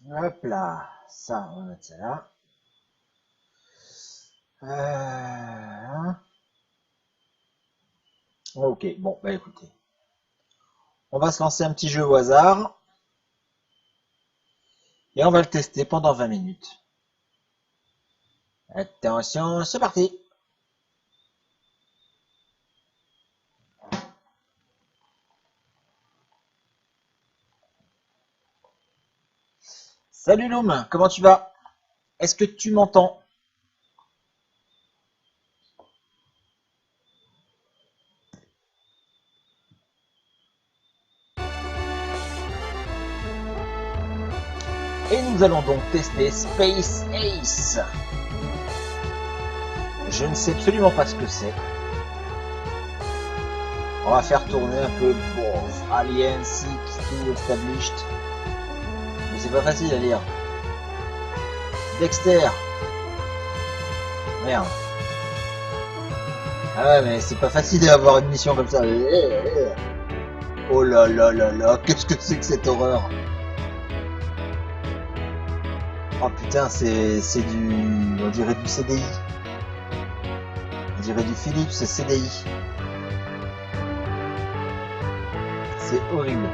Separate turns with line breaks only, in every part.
Hop là, ça, on va mettre ça là. Hein. Ok, bon, bah écoutez, on va se lancer un petit jeu au hasard et on va le tester pendant 20 minutes. Attention, c'est parti. Salut Loom, comment tu vas? Est-ce que tu m'entends? Et nous allons donc tester Space Ace. Je ne sais absolument pas ce que c'est. On va faire tourner un peu bon, Alien, Six, tout established. Mais c'est pas facile à lire. Dexter. Merde. Ah ouais, mais c'est pas facile d'avoir une mission comme ça. Oh là là là là, qu'est-ce que c'est que cette horreur? Oh putain, c'est du... On dirait du CDI. On dirait du Philips CDI. C'est horrible.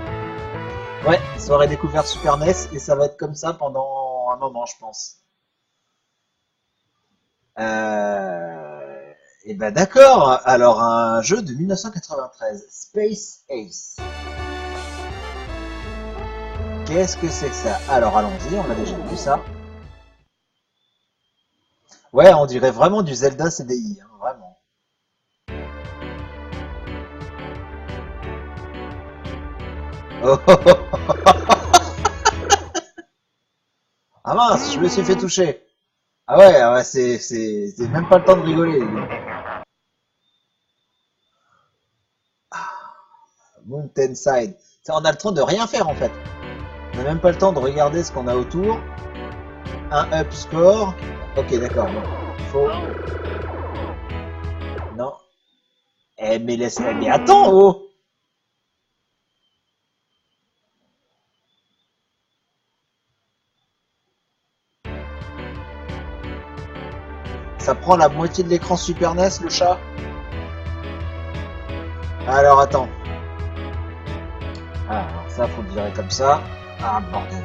Ouais, soirée découverte Super NES et ça va être comme ça pendant un moment, je pense. Euh... Et ben d'accord. Alors un jeu de 1993, Space Ace. Qu'est-ce que c'est que ça? Alors allons-y, on a déjà vu ça. Ouais, on dirait vraiment du Zelda CDI, hein, vraiment. Oh, oh, oh. Ah mince, je me suis fait toucher. Ah ouais, c'est même pas le temps de rigoler. Mountain Side. On a le temps de rien faire en fait. On n'a même pas le temps de regarder ce qu'on a autour. Un up score. Ok, d'accord. Bon. Faut. Non. Eh, mais laisse. Mais attends, oh! Ça prend la moitié de l'écran Super NES, le chat? Alors attends. Ah, alors ça, faut le virer comme ça. Ah, bordel.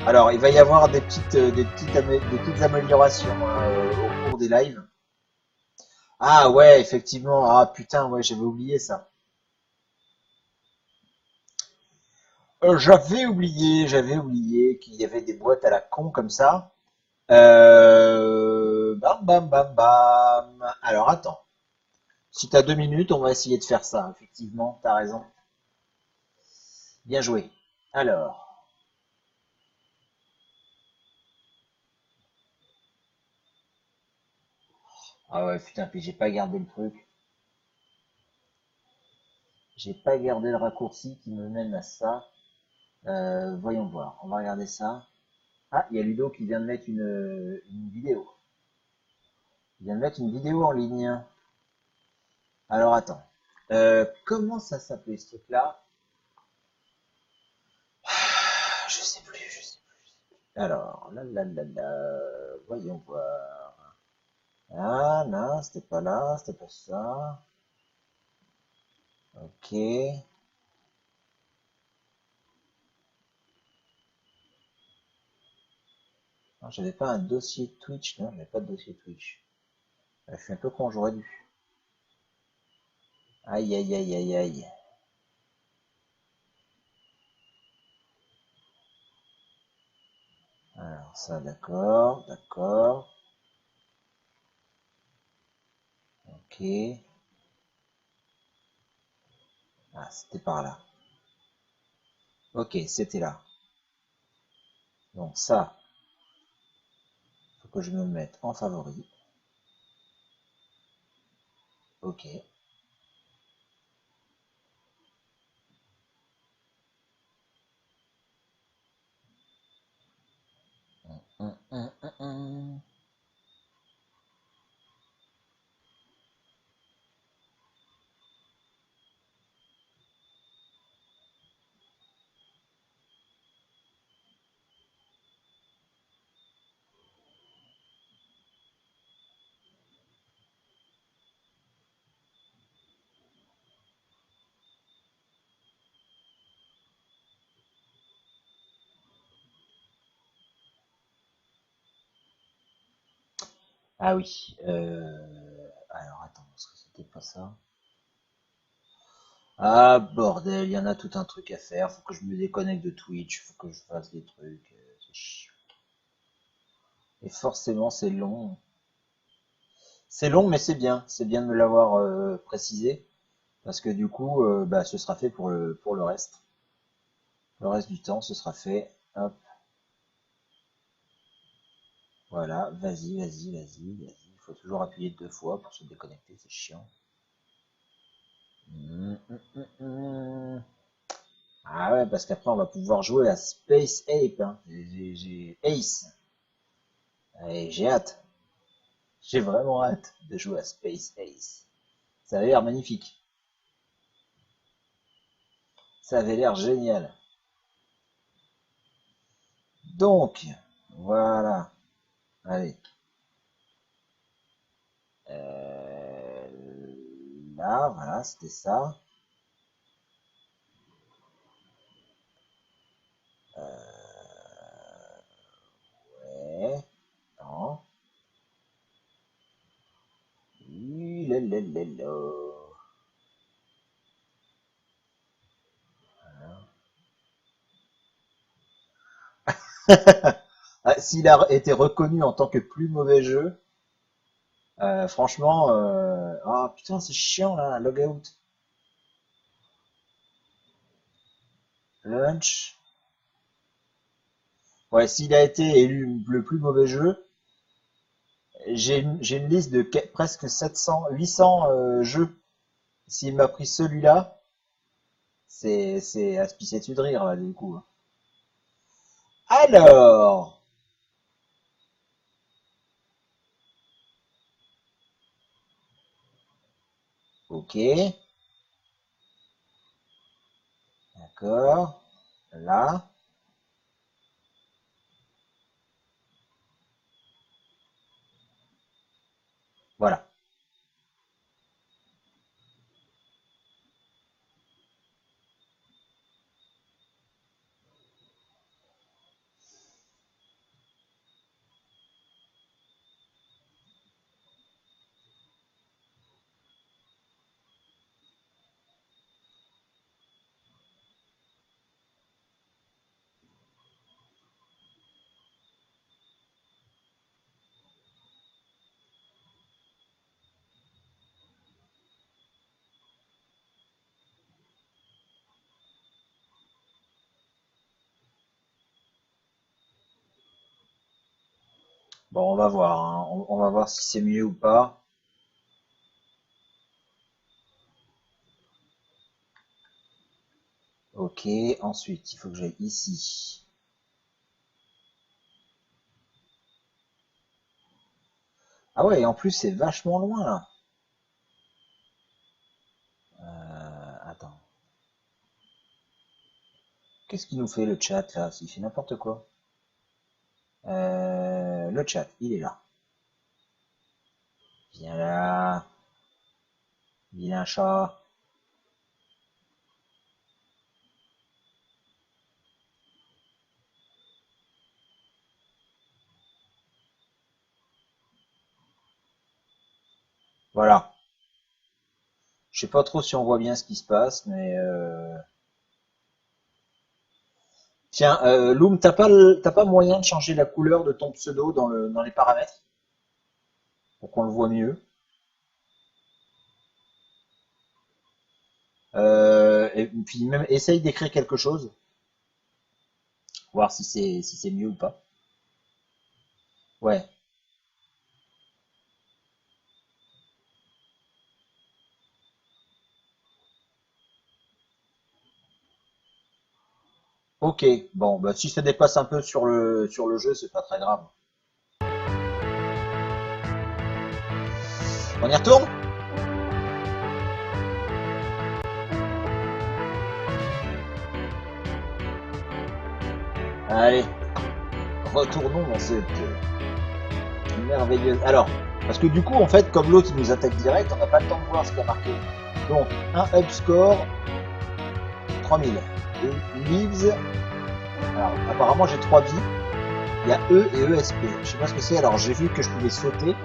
Alors, il va y avoir des petites améliorations au cours des lives. Ah ouais, effectivement. Ah putain, ouais, j'avais oublié qu'il y avait des boîtes à la con comme ça. Bam bam bam bam. Alors attends. Si t'as 2 minutes, on va essayer de faire ça. Effectivement, t'as raison. Bien joué. Alors. Ah ouais, putain, puis j'ai pas gardé le truc. J'ai pas gardé le raccourci qui me mène à ça. Voyons voir. On va regarder ça. Ah, il y a Ludo qui vient de mettre une vidéo. Il vient de mettre une vidéo en ligne. Alors attends. Comment ça s'appelait ce truc-là? Ah, je sais plus, je sais plus. Alors, voyons voir. Ah non, c'était pas là, c'était pas ça. Ok. Non, j'avais pas un dossier Twitch, non, j'avais pas de dossier Twitch. Je suis un peu con, j'aurais dû. Aïe aïe aïe aïe aïe. Alors ça, d'accord, d'accord. Ok. Ah, c'était par là. Ok, c'était là. Donc ça, faut que je me mette en favori. Ok. Hum, hum, hum, hum. Ah oui. Alors attends, parce que c'était pas ça. Ah bordel, il y en a tout un truc à faire. Faut que je me déconnecte de Twitch, faut que je fasse des trucs. C'est chiant. Et forcément, c'est long. C'est long, mais c'est bien. C'est bien de me l'avoir précisé. Parce que du coup, bah, ce sera fait pour le reste. Le reste du temps, ce sera fait. Hop, voilà. Vas-y, vas-y, vas-y, vas-y. Il faut toujours appuyer 2 fois pour se déconnecter. C'est chiant. Hum. Ah ouais, parce qu'après, on va pouvoir jouer à Space Ape. Hein. J'ai Ace. Et j'ai hâte. J'ai vraiment hâte de jouer à Space Ace. Ça avait l'air magnifique. Ça avait l'air génial. Donc, voilà. Allez. Euh, Là, voilà, c'était ça. Ouais. Non. Lalalala. Ah, s'il a été reconnu en tant que plus mauvais jeu, franchement, ah putain, c'est chiant là, logout. Lunch. Ouais, s'il a été élu le plus mauvais jeu, j'ai une liste de presque 700, 800 jeux. S'il m'a pris celui-là, c'est à se pisser dessus de rire là, du coup. Alors, ok, d'accord, là, voilà. Bon, on va voir, hein. On va voir si c'est mieux ou pas. Ok, ensuite, il faut que j'aille ici. Ah ouais, et en plus, c'est vachement loin là. Attends. Qu'est-ce qu'il nous fait le chat là? Il fait n'importe quoi. Le chat, il est là. Viens là, vilain chat. Voilà. Je sais pas trop si on voit bien ce qui se passe, mais tiens, Loom, t'as pas moyen de changer la couleur de ton pseudo dans les paramètres pour qu'on le voit mieux. Et puis même essaye d'écrire quelque chose, voir si c'est mieux ou pas. Ouais. Ok. Bon, bah si ça dépasse un peu sur le jeu, c'est pas très grave. On y retourne? Allez, retournons dans cette merveilleuse. Alors, parce que du coup, en fait, comme l'autre il nous attaque direct, on n'a pas le temps de voir ce qu'il y a marqué. Donc, un up score, 3000. Leaves. Alors, apparemment, j'ai 3 vies. Il y a E et ESP. Je sais pas ce que c'est. Alors j'ai vu que je pouvais sauter.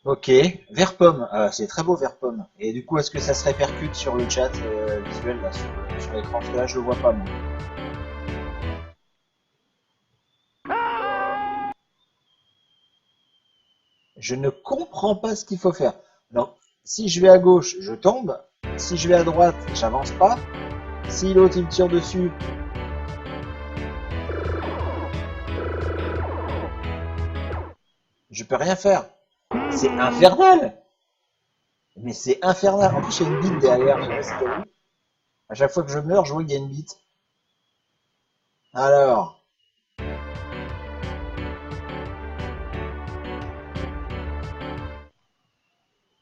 Ok, vert pomme. C'est très beau vert pomme. Et du coup, est-ce que ça se répercute sur le chat visuel là, sur l'écran? Parce que là, je le vois pas moi. Je ne comprends pas ce qu'il faut faire. Donc, si je vais à gauche, je tombe. Si je vais à droite, j'avance pas. Si l'autre il me tire dessus, je peux rien faire. C'est infernal. Mais c'est infernal. En plus, il y a une bite derrière. Je sais pas si t'as vu. À chaque fois que je meurs, je vois qu'il y a une bite. Alors,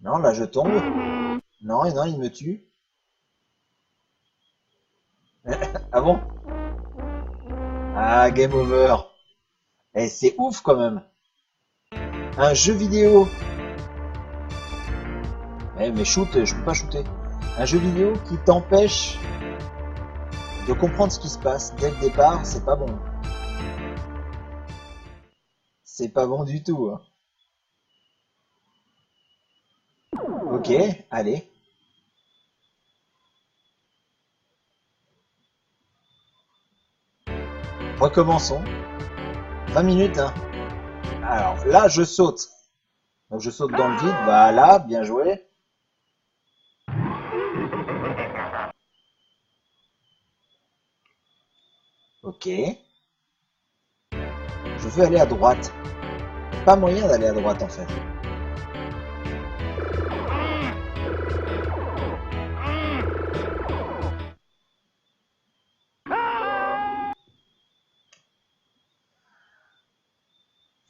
non, là je tombe. Non, et non, il me tue. Ah bon? Ah, game over. Et c'est ouf quand même. Un jeu vidéo. Mais shoot, je peux pas shooter. Un jeu vidéo qui t'empêche de comprendre ce qui se passe dès le départ, c'est pas bon. C'est pas bon du tout, hein. Ok, allez. Recommençons. 20 minutes, hein. Alors là, je saute. Donc je saute dans le vide. Voilà, bien joué. Ok. Je veux aller à droite. Pas moyen d'aller à droite en fait.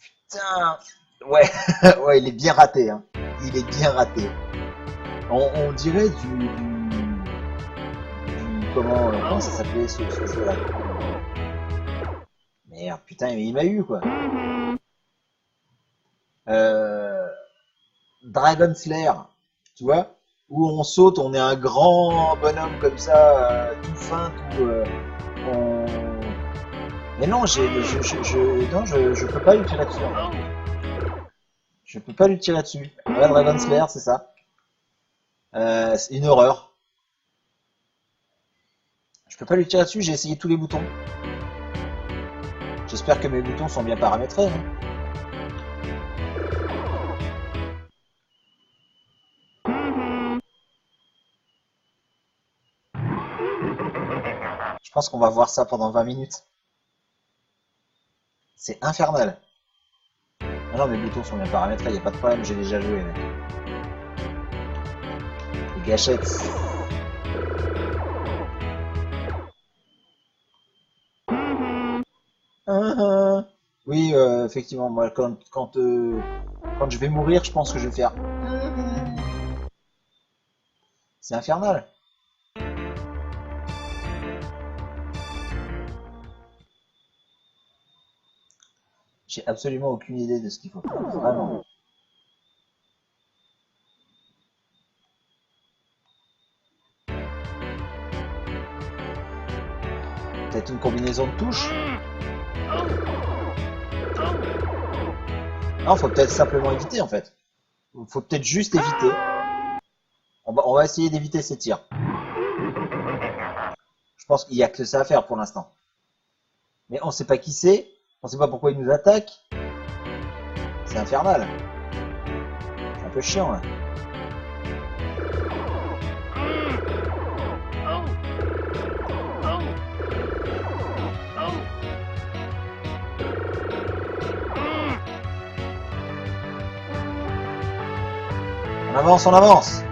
Putain. Ouais, ouais, il est bien raté, hein. Il est bien raté. On dirait comment ça s'appelait ce jeu-là? Merde, putain, il m'a eu quoi. Euh, Dragon Slayer, tu vois, où on saute, on est un grand bonhomme comme ça, tout fin, tout. On... Mais non, non, je peux pas lui tirer dessus. En fait. Je peux pas lui tirer dessus. Ouais, Dragon Slayer, c'est ça. C'est une horreur. Je peux pas lui tirer dessus, j'ai essayé tous les boutons. J'espère que mes boutons sont bien paramétrés. Hein. Je pense qu'on va voir ça pendant 20 minutes. C'est infernal. Ah non, mes boutons sont bien paramétrés, y a pas de problème, j'ai déjà joué. Mec. Les gâchettes. Oui, effectivement, moi, quand je vais mourir, je pense que je vais faire. C'est infernal. J'ai absolument aucune idée de ce qu'il faut faire. Vraiment. Peut-être une combinaison de touches. Non, faut peut-être simplement éviter en fait. Faut peut-être juste éviter. On va essayer d'éviter ces tirs. Je pense qu'il y a que ça à faire pour l'instant. Mais on sait pas qui c'est. On sait pas pourquoi il nous attaque. C'est infernal. C'est un peu chiant là. On avance, on avance.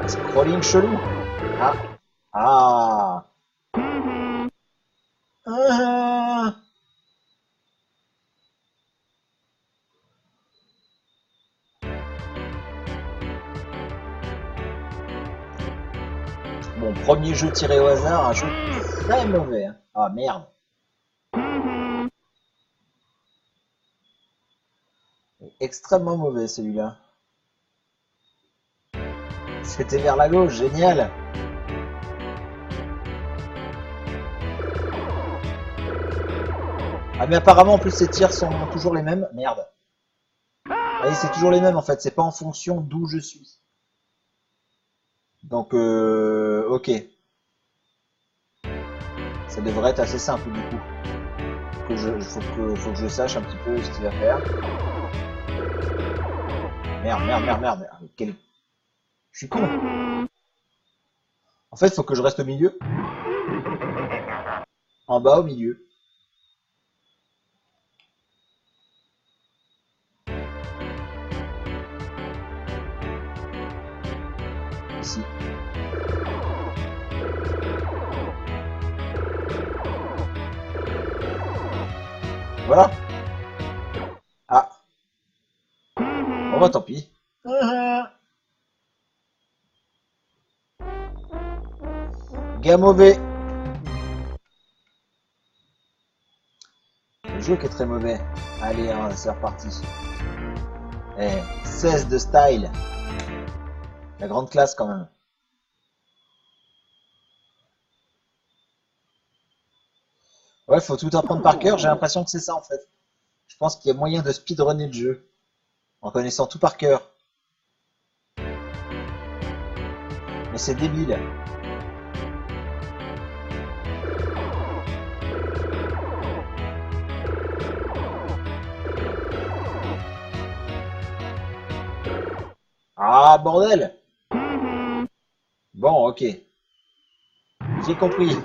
Scrolling chelou. Ah. Ah. Ah. Bon, premier jeu tiré au hasard, un jeu très mauvais. Hein. Ah merde. extrêmement mauvais celui-là. C'était vers la gauche, génial. Ah mais apparemment en plus ces tirs sont toujours les mêmes. Merde. Ah oui, c'est toujours les mêmes en fait, c'est pas en fonction d'où je suis. Donc ok. Ça devrait être assez simple du coup. Faut que je sache un petit peu ce qu'il va faire. Merde, merde, merde, merde. Quel... Je suis con. En fait, faut que je reste au milieu. En bas, au milieu. Ici. Voilà. Ah. Bon bah tant pis. Game mauvais. Le jeu qui est très mauvais. Allez, hein, c'est reparti. Eh, 16 de style. La grande classe quand même. Ouais, faut tout apprendre par cœur. J'ai l'impression que c'est ça en fait. Je pense qu'il y a moyen de speedrunner le jeu en connaissant tout par cœur. Mais c'est débile. Ah, bordel! Bon, ok. J'ai compris.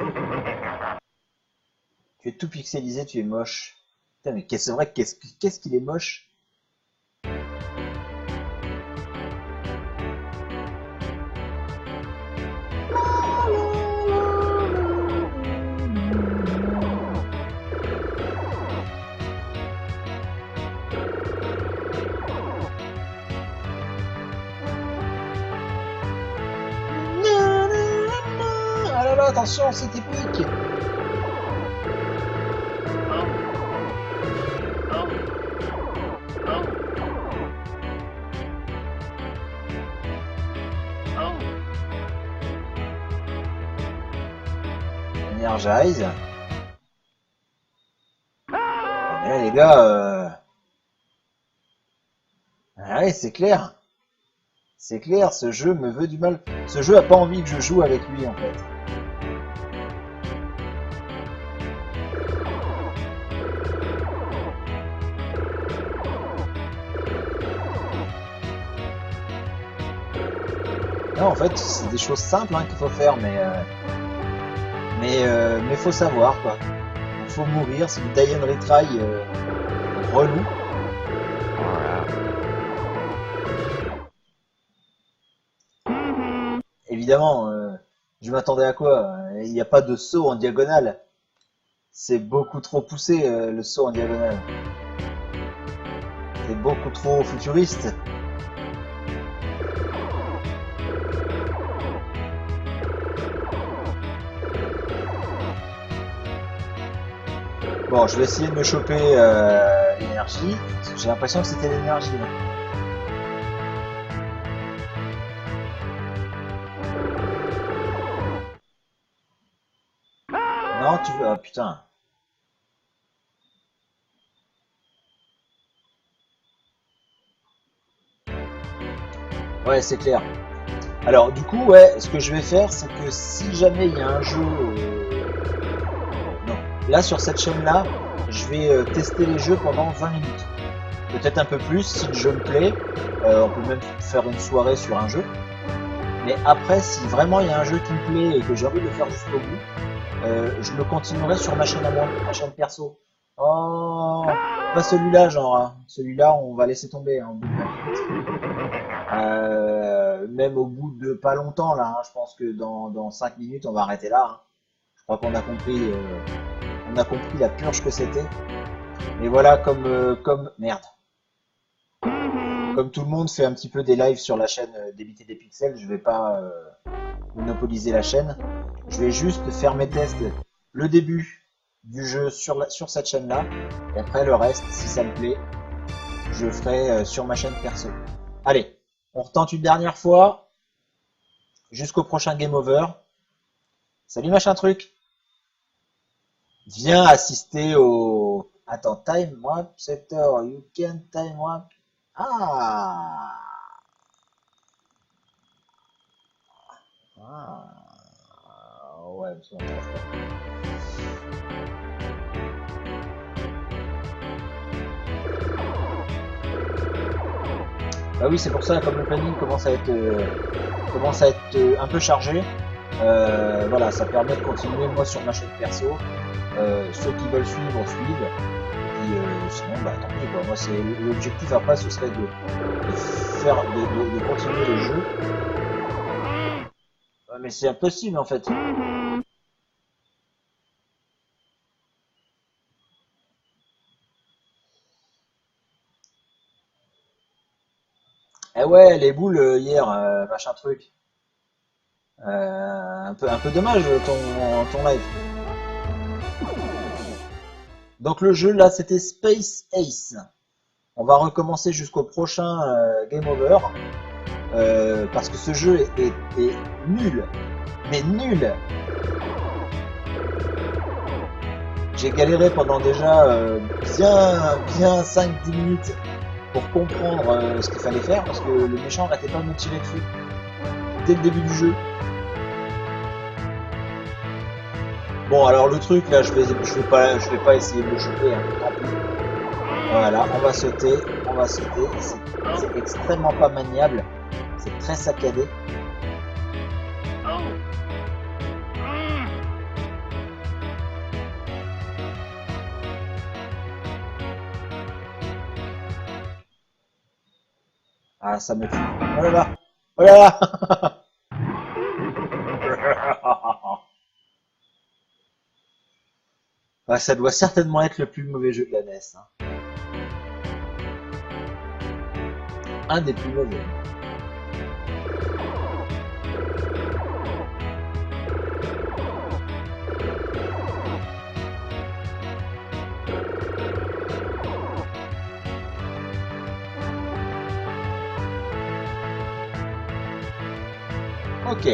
Tu es tout pixelisé, tu es moche. Putain, mais c'est vrai, qu'est-ce qu'il est moche? Ah là là, attention, c'est épique! Energize. Mais là, les gars, ah ouais, c'est clair. C'est clair, ce jeu me veut du mal. Ce jeu a pas envie que je joue avec lui, en fait. Non, en fait, c'est des choses simples hein, qu'il faut faire, mais faut savoir, quoi. Il faut mourir, c'est du die and retry relou. Évidemment, je m'attendais à quoi? Il n'y a pas de saut en diagonale. C'est beaucoup trop poussé, le saut en diagonale. C'est beaucoup trop futuriste. Bon, je vais essayer de me choper l'énergie. J'ai l'impression que c'était l'énergie. Non, tu veux... Ah, putain. Ouais, c'est clair. Alors, du coup, ouais, ce que je vais faire, c'est que si jamais il y a un jeu... non. Là, sur cette chaîne-là, je vais tester les jeux pendant 20 minutes. Peut-être un peu plus, si le jeu me plaît. On peut même faire une soirée sur un jeu. Mais après, si vraiment il y a un jeu qui me plaît et que j'ai envie de le faire jusqu'au bout, je le continuerai sur ma chaîne à moi, ma chaîne perso. Oh, pas celui-là, genre. Hein. Celui-là, on va laisser tomber hein, au bout de 20 minutes. Même au bout de pas longtemps, là. Hein, je pense que dans 5 minutes, on va arrêter là. Hein. Je crois qu'on a compris la purge que c'était. Mais voilà, comme merde. Comme tout le monde fait un petit peu des lives sur la chaîne d'Ébiter des Pixels, je vais pas monopoliser la chaîne. Je vais juste faire mes tests, le début du jeu sur cette chaîne-là, et après le reste, si ça me plaît, je ferai sur ma chaîne perso. Allez, on retente une dernière fois. Jusqu'au prochain Game Over. Salut machin truc. Viens assister au... Attends, time warp sector. You can time warp. Ah, ouais, parce qu'on va Bah oui, c'est pour ça, comme le planning commence à être un peu chargé, voilà, ça permet de continuer moi sur ma chaîne perso. Ceux qui veulent suivre, suivent. Et puis, sinon, bah tant pis quoi. Moi, c'est l'objectif après, ce serait de continuer le jeu. Mais c'est impossible en fait. Eh ouais, les boules hier, machin truc. Un peu dommage ton live. Donc le jeu là, c'était Space Ace. On va recommencer jusqu'au prochain Game Over. Parce que ce jeu est nul. Mais nul. J'ai galéré pendant déjà bien 5-10 minutes pour comprendre ce qu'il fallait faire parce que le méchant n'arrêtait pas de me tirer dessus dès le début du jeu. Bon, alors le truc là, je vais pas essayer de le choper, hein, tant pis. Voilà, on va sauter. C'est extrêmement pas maniable, c'est très saccadé. Ah, ça me tue. Oh là là, oh là là. Ah, ça doit certainement être le plus mauvais jeu de la NES. Hein. Un des plus mauvais. Ok.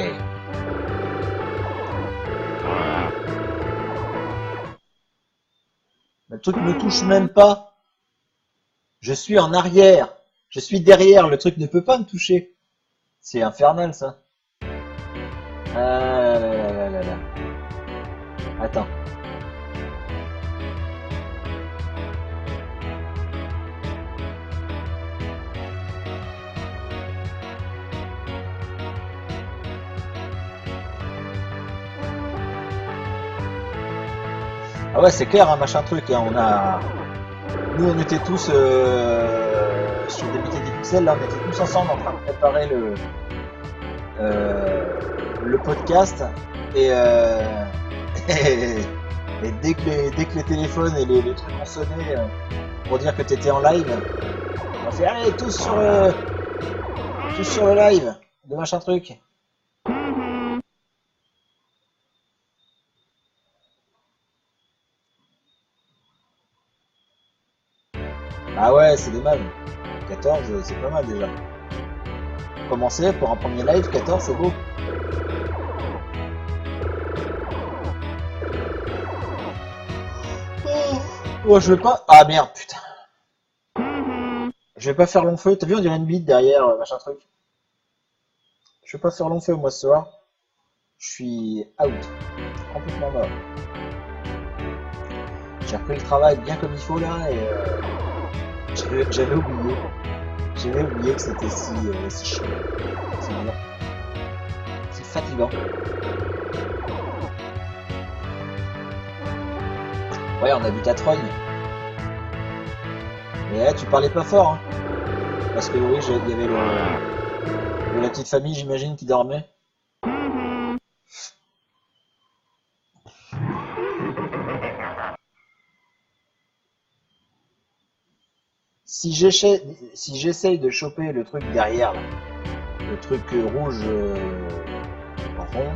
Le truc ne touche même pas. Je suis en arrière. Je suis derrière. Le truc ne peut pas me toucher. C'est infernal ça. Ah là là là là. Attends. Ah ouais, c'est clair, hein, machin truc. Hein, nous, on était tous sur des BT des pixels. Là, on était tous ensemble en train de préparer le podcast. Et, et dès que les téléphones et les trucs ont sonné pour dire que t'étais en live, on fait allez tous sur le live de machin truc. Ah ouais, c'est dommage. 14, c'est pas mal déjà. Commencer pour un premier live, 14, c'est beau. Oh, je vais pas. Ah merde, putain. Je vais pas faire long feu. T'as vu, on dirait une bite derrière, machin truc. Je vais pas faire long feu, moi, ce soir. Je suis out. Complètement mort. J'ai repris le travail bien comme il faut là et j'avais oublié. J'avais oublié que c'était si chiant. C'est dur. C'est fatigant. Ouais, on a vu ta trogne. Mais là, tu parlais pas fort, hein. Parce que oui, il y avait la petite famille, j'imagine, qui dormait. Si j'essaye de choper le truc derrière, là, le truc rouge rond,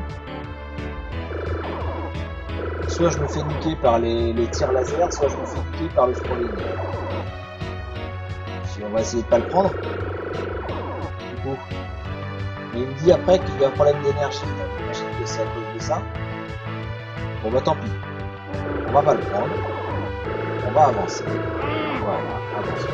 soit je me fais niquer par les tirs laser, soit je me fais niquer par le scrolling. On va essayer de pas le prendre. Du coup. Mais il me dit après qu'il y a un problème d'énergie. J'imagine que c'est à cause de ça. Bon bah tant pis. On va pas le prendre. On va avancer. Voilà, avancer.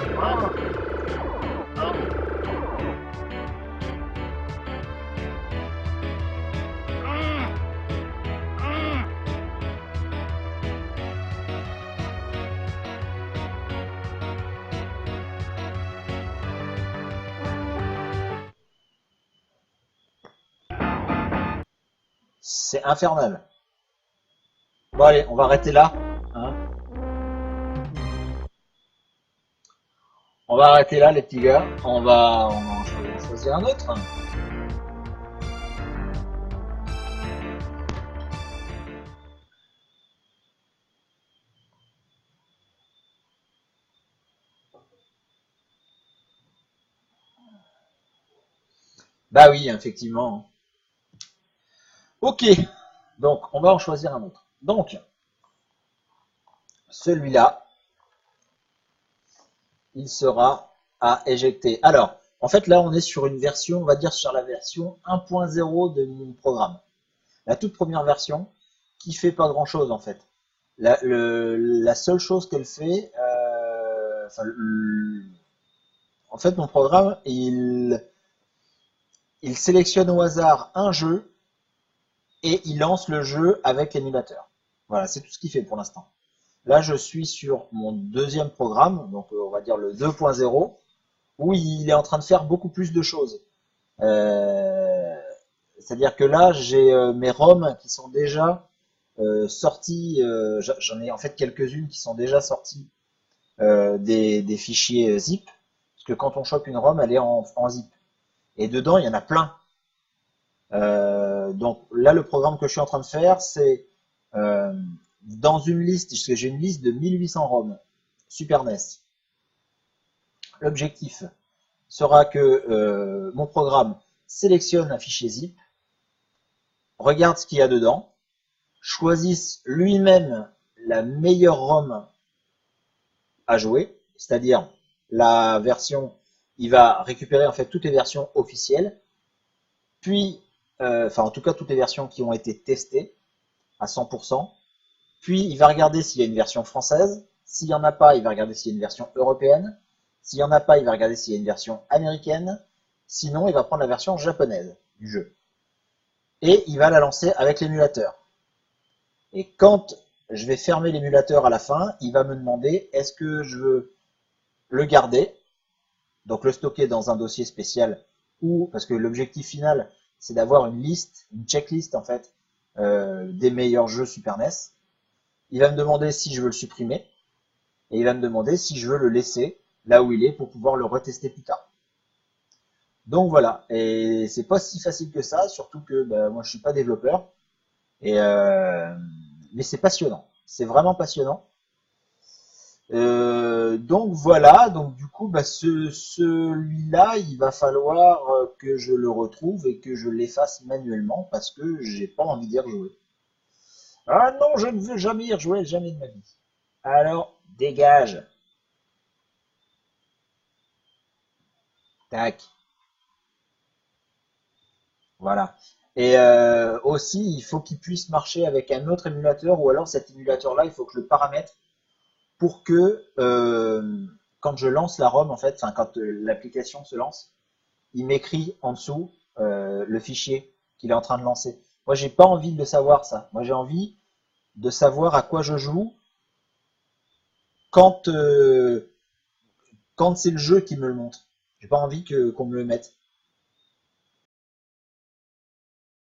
C'est infernal. Bon allez, on va arrêter là. Hein. On va arrêter là les petits gars. On va en choisir un autre. Bah oui, effectivement. Ok, donc on va en choisir un autre. Donc, celui-là, il sera à éjecter. Alors, en fait, là, on est sur une version, on va dire sur la version 1.0 de mon programme. La toute première version, qui fait pas grand-chose, en fait. La seule chose qu'elle fait, en fait, mon programme, il sélectionne au hasard un jeu et il lance le jeu avec l'émulateur. Voilà, c'est tout ce qu'il fait pour l'instant. Là, je suis sur mon deuxième programme, donc on va dire le 2.0, où il est en train de faire beaucoup plus de choses. Euh, C'est-à-dire que là, j'ai mes ROM qui sont déjà sorties. J'en ai en fait quelques-unes qui sont déjà sorties des fichiers zip, parce que quand on chope une ROM, elle est en zip. Et dedans, il y en a plein. Donc là, le programme que je suis en train de faire, c'est euh, dans une liste, parce que j'ai une liste de 1800 ROM Super NES. L'objectif sera que mon programme sélectionne un fichier zip, regarde ce qu'il y a dedans, choisisse lui-même la meilleure ROM à jouer, c'est-à-dire la version, il va récupérer en fait toutes les versions officielles, puis, enfin en tout cas toutes les versions qui ont été testées à 100%, puis il va regarder s'il y a une version française, s'il n'y en a pas, il va regarder s'il y a une version européenne, s'il n'y en a pas, il va regarder s'il y a une version américaine, sinon il va prendre la version japonaise du jeu. Et il va la lancer avec l'émulateur. Et quand je vais fermer l'émulateur à la fin, il va me demander est-ce que je veux le garder, donc le stocker dans un dossier spécial, ou parce que l'objectif final, c'est d'avoir une liste, une checklist en fait, des meilleurs jeux Super NES. Il va me demander si je veux le supprimer, et il va me demander si je veux le laisser là où il est pour pouvoir le retester plus tard. Donc voilà, et c'est pas si facile que ça, surtout que bah, moi je suis pas développeur, et mais c'est passionnant, c'est vraiment passionnant. Donc voilà, donc du coup, bah, celui-là, il va falloir que je le retrouve et que je l'efface manuellement parce que j'ai pas envie d'y rejouer. Ah non, je ne veux jamais y rejouer, jamais de ma vie. Alors, dégage. Tac, voilà. Et aussi, il faut qu'il puisse marcher avec un autre émulateur ou alors cet émulateur-là, il faut que je le paramètre pour que quand je lance la ROM, en fait, enfin quand l'application se lance, il m'écrit en dessous le fichier qu'il est en train de lancer. Moi, j'ai pas envie de savoir ça. Moi, j'ai envie de savoir à quoi je joue quand quand c'est le jeu qui me le montre. J'ai pas envie qu'on me le mette.